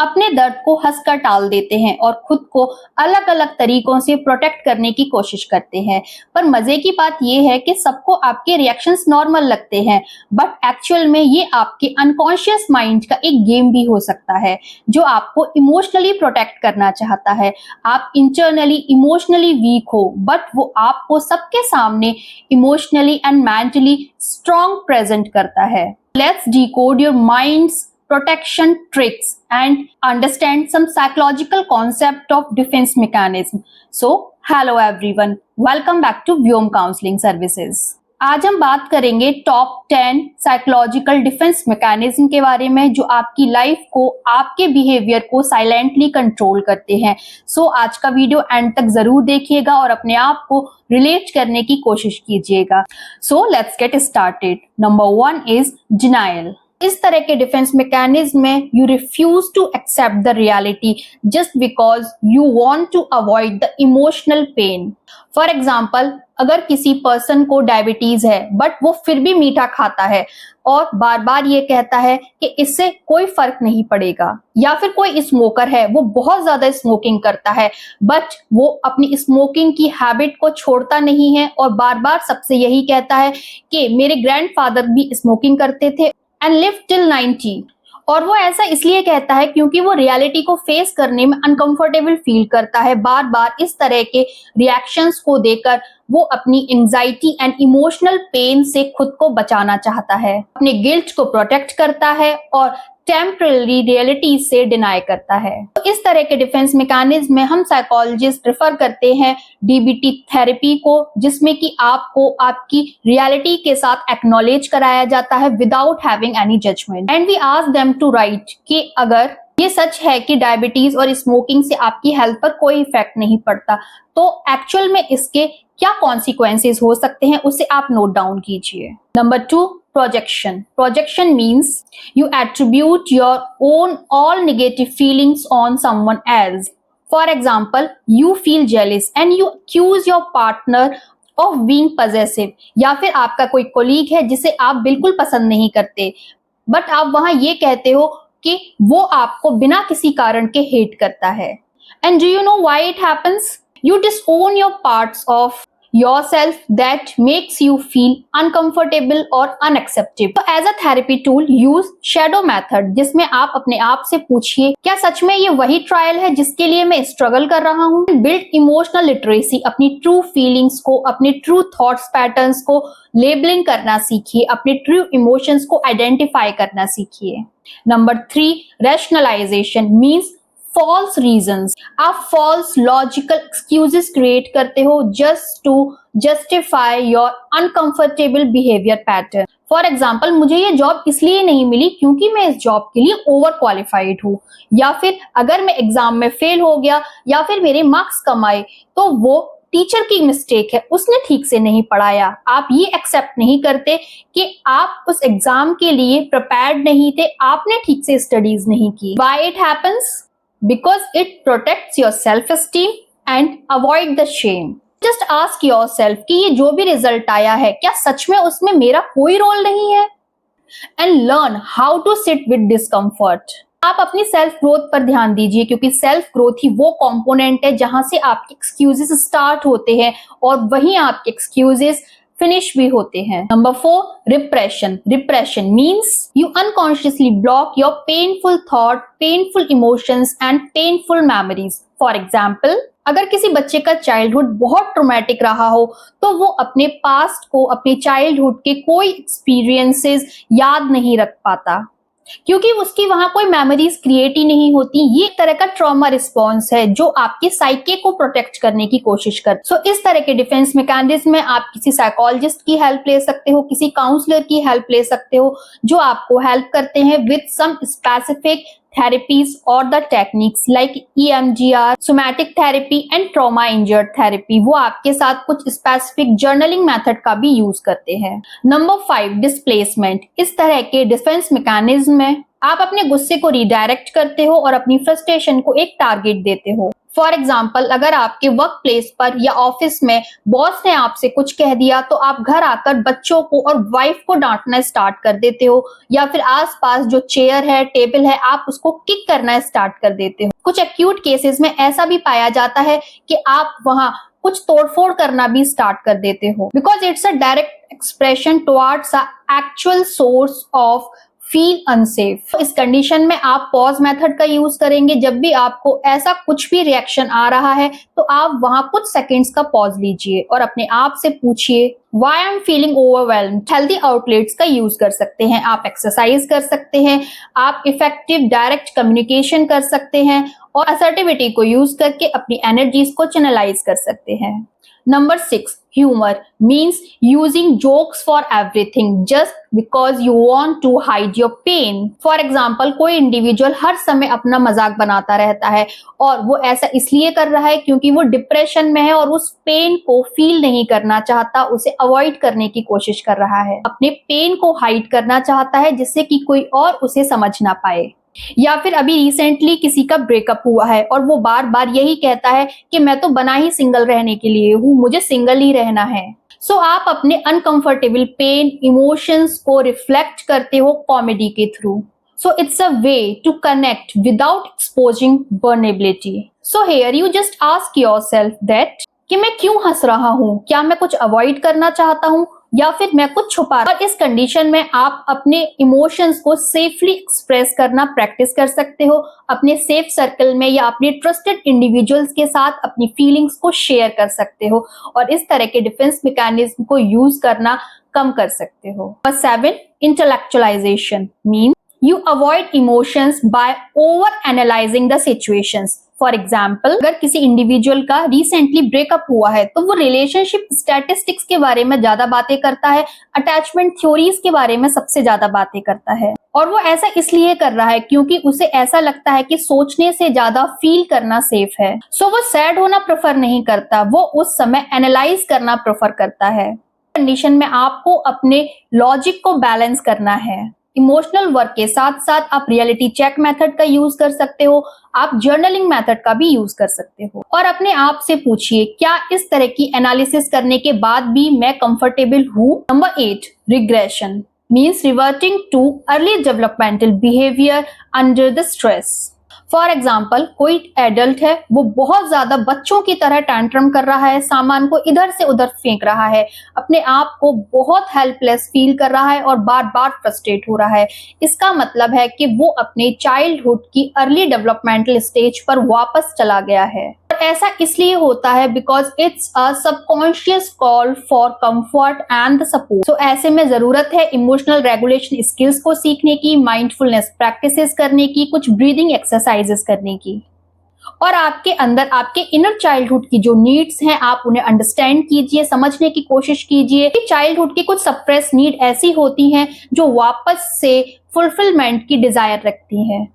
अपने दर्द को हंसकर टाल देते हैं और खुद को अलग अलग तरीकों से प्रोटेक्ट करने की कोशिश करते हैं। पर मजे की बात यह है कि सबको आपके रिएक्शंस नॉर्मल लगते हैं, बट एक्चुअल में ये आपके अनकॉन्शियस माइंड का एक गेम भी हो सकता है जो आपको इमोशनली प्रोटेक्ट करना चाहता है। आप इंटरनली इमोशनली वीक हो, बट वो आपको सबके सामने emotionally and mentally strong present करता है। Let's decode your minds protection tricks and understand some psychological concept of defense mechanism. So, hello everyone, welcome back to Vyom Counseling Services. आज हम बात करेंगे टॉप 10 साइकोलॉजिकल डिफेंस मैकेनिज्म के बारे में जो आपकी लाइफ को, आपके बिहेवियर को साइलेंटली कंट्रोल करते हैं। सो आज का वीडियो एंड तक जरूर देखिएगा और अपने आप को रिलेट करने की कोशिश कीजिएगा। So let's get started. Number 1 is denial. इस तरह के डिफेंस मैकेनिज्म में you refuse to accept the reality just because you want to avoid the emotional pain. For example, अगर किसी पर्सन को डायबिटीज है बट वो फिर भी मीठा खाता है और बार बार ये कहता है कि इससे कोई फर्क नहीं पड़ेगा, या फिर कोई स्मोकर है, वो बहुत ज्यादा स्मोकिंग करता है बट वो अपनी स्मोकिंग की हैबिट को छोड़ता नहीं है और बार बार सबसे यही कहता है कि मेरे ग्रैंडफादर भी स्मोकिंग करते थे and live till 90। और वो ऐसा इसलिए कहता है क्योंकि वो रियलिटी को फेस करने में अनकंफर्टेबल फील करता है। बार बार इस तरह के रिएक्शंस को देकर वो अपनी एंजाइटी एंड इमोशनल पेन से खुद को बचाना चाहता है, अपने गिल्ट को प्रोटेक्ट करता है और टेम्पररी रियलिटी से डिनाई करता है। तो इस तरह के डिफेंस मैकेनिज्म में हम साइकोलॉजिस्ट रेफर करते हैं डीबीटी थेरेपी को, जिसमें कि आपको आपकी रियलिटी के साथ एक्नॉलेज कराया जाता है without having any judgement, and we ask them to write कि अगर ये सच है कि डायबिटीज और स्मोकिंग से आपकी हेल्थ पर कोई इफेक्ट नहीं पड़ता, तो एक्चुअल में इसके क्या कॉन्सिक्वेंसेस हो सकते हैं, उसे आप नोट डाउन कीजिए। Number 2, projection. Projection means you attribute your own all negative feelings on someone else. For example, you feel jealous and you accuse your partner of being possessive. या फिर आपका कोई कोलीग है जिसे आप बिल्कुल पसंद नहीं करते, बट आप वहां ये कहते हो कि वो आपको बिना किसी कारण के हेट करता है। And do you know why it happens? You disown your parts of yourself that makes you feel uncomfortable or unacceptable. So as a therapy tool, use shadow method, जिसमें आप अपने आप से पूछिए क्या सच में ये वही ट्रायल है जिसके लिए मैं स्ट्रगल कर रहा हूँ। बिल्ड इमोशनल लिटरेसी, अपनी ट्रू फीलिंग्स को, अपने ट्रू थॉट्स पैटर्न्स को लेबलिंग करना सीखिए, अपने ट्रू इमोशंस को आइडेंटिफाई करना सीखिए। Number 3, rationalisation means false reasons. आप फॉल्स लॉजिकल एक्सक्यूजेस क्रिएट करते हो just to justify your uncomfortable behaviour pattern. For example, मुझे ये जॉब इसलिए नहीं मिली क्योंकि मैं इस जॉब के लिए ओवर क्वालिफाइड हूँ, या फिर अगर मैं एग्जाम में फेल हो गया या फिर मेरे मार्क्स कम आए तो वो टीचर की मिस्टेक है, उसने ठीक से नहीं पढ़ाया। आप ये एक्सेप्ट नहीं करते कि आप उस एग्जाम के लिए प्रिपेयर्ड नहीं थे, आपने ठीक से स्टडीज नहीं की। Why it happens? Because it protects your self-esteem and avoid the shame. Just ask yourself कि ये जो भी रिजल्ट आया है क्या सच में उसमें मेरा कोई रोल नहीं है? And learn how to sit with discomfort. आप अपनी सेल्फ ग्रोथ पर ध्यान दीजिए क्योंकि सेल्फ ग्रोथ ही वो कंपोनेंट है जहां से आपके एक्सक्यूजेस स्टार्ट होते हैं और वहीं आपके एक्सक्यूजेस फिनिश भी होते हैं। Number 4, repression. Repression means you unconsciously block your painful thought, painful emotions and painful memories. For example, अगर किसी बच्चे का चाइल्डहुड बहुत ट्रॉमेटिक रहा हो तो वो अपने पास्ट को, अपने चाइल्डहुड के कोई एक्सपीरियंसेस याद नहीं रख पाता क्योंकि उसकी वहां कोई मेमोरीज क्रिएट ही नहीं होती। ये एक तरह का ट्रॉमा रिस्पॉन्स है जो आपके साइके को प्रोटेक्ट करने की कोशिश कर। सो इस तरह के डिफेंस मैकेनिज्म में आप किसी साइकोलॉजिस्ट की हेल्प ले सकते हो, किसी काउंसलर की हेल्प ले सकते हो जो आपको हेल्प करते हैं with some specific therapies or the techniques like EMDR, somatic therapy and trauma injured therapy। वो आपके साथ कुछ स्पेसिफिक जर्नलिंग मेथड का भी यूज करते हैं। Number 5, displacement. इस तरह के डिफेंस मैकेनिज्म में आप अपने गुस्से को रिडायरेक्ट करते हो और अपनी फ्रस्ट्रेशन को एक टारगेट देते हो। फॉर एग्जाम्पल, अगर आपके वर्क प्लेस पर या ऑफिस में बॉस ने आपसे कुछ कह दिया तो आप घर आकर बच्चों को और वाइफ को डांटना स्टार्ट कर देते हो, या फिर आसपास जो चेयर है, टेबल है, आप उसको किक करना स्टार्ट कर देते हो। कुछ एक्यूट केसेस में ऐसा भी पाया जाता है कि आप वहां कुछ तोड़फोड़ करना भी स्टार्ट कर देते हो, because it's a direct expression towards a actual source of feel unsafe. इस कंडीशन में आप पॉज मेथड का यूज करेंगे। जब भी आपको ऐसा कुछ भी रिएक्शन आ रहा है तो आप वहां कुछ सेकंड्स का पॉज लीजिए और अपने आप से पूछिए, why I am feeling overwhelmed. Healthy outlets का यूज कर सकते हैं, आप एक्सरसाइज कर सकते हैं, आप इफेक्टिव डायरेक्ट कम्युनिकेशन कर सकते हैं और असर्टिविटी को यूज करके अपनी एनर्जीज को चैनलाइज कर सकते हैं। Number 6, humor means using jokes for everything just because you want to hide your pain. For example, कोई इंडिविजुअल हर समय अपना मजाक बनाता रहता है और वो ऐसा इसलिए कर रहा है क्योंकि वो डिप्रेशन में है और उस पेन को फील नहीं करना चाहता, उसे अवॉइड करने की कोशिश कर रहा है, अपने पेन को हाइड करना चाहता है जिससे कि कोई और उसे समझ ना पाए। या फिर अभी रिसेंटली किसी का ब्रेकअप हुआ है और वो बार बार यही कहता है कि मैं तो बना ही सिंगल रहने के लिए हूँ, मुझे सिंगल ही रहना है। सो आप अपने अनकंफर्टेबल पेन इमोशंस को रिफ्लेक्ट करते हो कॉमेडी के through. So it's a way to connect without exposing vulnerability. So here you just ask yourself that कि मैं क्यों हंस रहा हूँ, क्या मैं कुछ अवॉइड करना चाहता हूँ या फिर मैं कुछ छुपा रहा हूं। और इस कंडीशन में आप अपने इमोशंस को सेफली एक्सप्रेस करना प्रैक्टिस कर सकते हो, अपने सेफ सर्कल में या अपने ट्रस्टेड इंडिविजुअल्स के साथ अपनी फीलिंग्स को शेयर कर सकते हो और इस तरह के डिफेंस मैकेनिज्म को यूज करना कम कर सकते हो। Number 7, intellectualisation mean you avoid emotions by over analyzing the situations. For example, अगर किसी इंडिविजुअल का रिसेंटली ब्रेकअप हुआ है तो वो रिलेशनशिप स्टैटिस्टिक्स के बारे में ज्यादा बातें करता है, अटैचमेंट थ्योरीज के बारे में सबसे ज्यादा बातें करता है और वो ऐसा इसलिए कर रहा है क्योंकि उसे ऐसा लगता है कि सोचने से ज्यादा फील करना सेफ है। सो वो सैड होना प्रेफर नहीं करता, वो उस समय एनालाइज करना प्रेफर करता है। कंडीशन में आपको अपने लॉजिक को बैलेंस करना है। इमोशनल वर्क के साथ साथ आप रियलिटी चेक मेथड का यूज कर सकते हो, आप जर्नलिंग मेथड का भी यूज कर सकते हो और अपने आप से पूछिए, क्या इस तरह की एनालिसिस करने के बाद भी मैं कंफर्टेबल हूँ। Number 8, regression means reverting too early developmental behaviour under the stress. For example, कोई एडल्ट है, वो बहुत ज्यादा बच्चों की तरह टैंट्रम कर रहा है, सामान को इधर से उधर फेंक रहा है, अपने आप को बहुत हेल्पलेस फील कर रहा है और बार बार फ्रस्ट्रेट हो रहा है। इसका मतलब है कि वो अपने चाइल्डहुड की अर्ली डेवलपमेंटल स्टेज पर वापस चला गया है। और ऐसा इसलिए होता है because it's a subconscious call for comfort and the support. So ऐसे में जरूरत है इमोशनल रेगुलेशन स्किल्स को सीखने की, माइंडफुलनेस प्रैक्टिसेस करने की, कुछ ब्रीदिंग एक्सरसाइजेस करने की और आपके अंदर आपके इनर चाइल्डहुड की जो नीड्स हैं आप उन्हें अंडरस्टैंड कीजिए, समझने की कोशिश कीजिए कि चाइल्डहुड की कुछ सप्रेस नीड ऐसी होती हैं जो वापस से फुलफिलमेंट की डिजायर रखती हैं।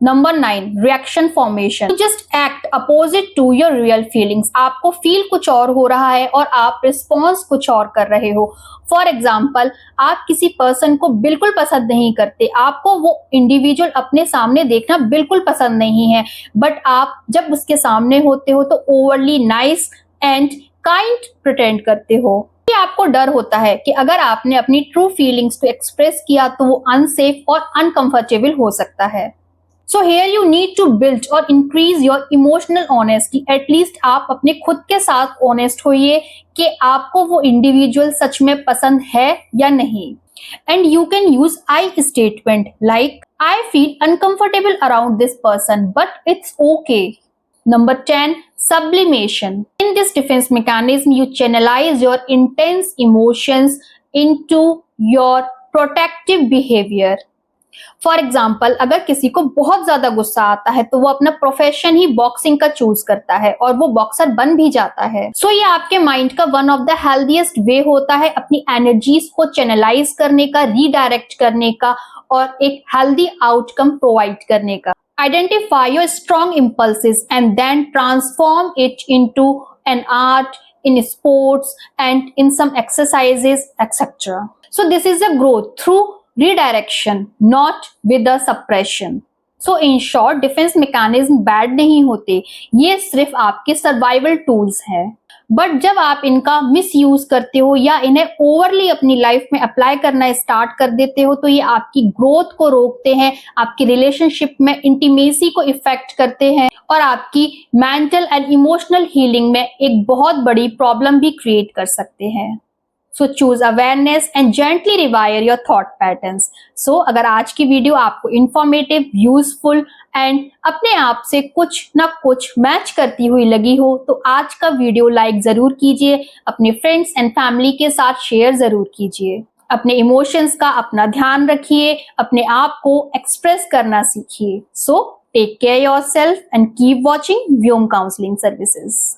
Number 9, reaction formation. Just act opposite to your real feelings. आपको फील कुछ और हो रहा है और आप रिस्पॉन्स कुछ और कर रहे हो। फॉर एग्जाम्पल, आप किसी पर्सन को बिल्कुल पसंद नहीं करते, आपको वो इंडिविजुअल अपने सामने देखना बिल्कुल पसंद नहीं है, बट आप जब उसके सामने होते हो तो overly nice and kind pretend करते हो। आपको डर होता है कि अगर आपने अपनी ट्रू फीलिंग्स को एक्सप्रेस किया तो वो अनसेफ और अनकंफर्टेबल हो सकता है। So here you need to build or increase your emotional honesty. At least आप अपने खुद के साथ honest होइए कि आपको वो individual सच में पसंद है या नहीं। And you can use I statement like I feel uncomfortable around this person, but it's okay. Number 10, sublimation. In this defense mechanism, you channelize your intense emotions into your protective behavior. For example, अगर किसी को बहुत ज्यादा गुस्सा आता है तो वो अपना प्रोफेशन ही बॉक्सिंग का चूज करता है और वो बॉक्सर बन भी जाता है। सो ये आपके माइंड का one of the healthiest way होता है अपनी एनर्जीज को चैनलाइज करने का, रीडायरेक्ट करने का और एक हेल्दी आउटकम प्रोवाइड करने का। Identify your strong impulses and then transform it into an art, in sports and in some exercises, etc. So this is a growth through redirection, not with the suppression. So in short, defence mechanism bad नहीं होते, ये सिर्फ आपके survival tools हैं। But जब आप इनका miss use करते हो या इन्हें ओवरली अपनी लाइफ में अप्लाई करना स्टार्ट कर देते हो तो ये आपकी ग्रोथ को रोकते हैं, आपकी रिलेशनशिप में इंटीमेसी को इफेक्ट करते हैं और आपकी मेंटल एंड इमोशनल हीलिंग में एक बहुत बड़ी प्रॉब्लम भी क्रिएट कर सकते हैं। So choose awareness and gently rewire your thought patterns. So अगर आज की वीडियो आपको इंफॉर्मेटिव, यूजफुल एंड अपने आप से कुछ ना कुछ मैच करती हुई लगी हो तो आज का वीडियो लाइक जरूर कीजिए, अपने फ्रेंड्स एंड फैमिली के साथ शेयर जरूर कीजिए। अपने इमोशंस का अपना ध्यान रखिए, अपने आप को एक्सप्रेस करना सीखिए। So take care yourself and keep watching Vyom counselling services.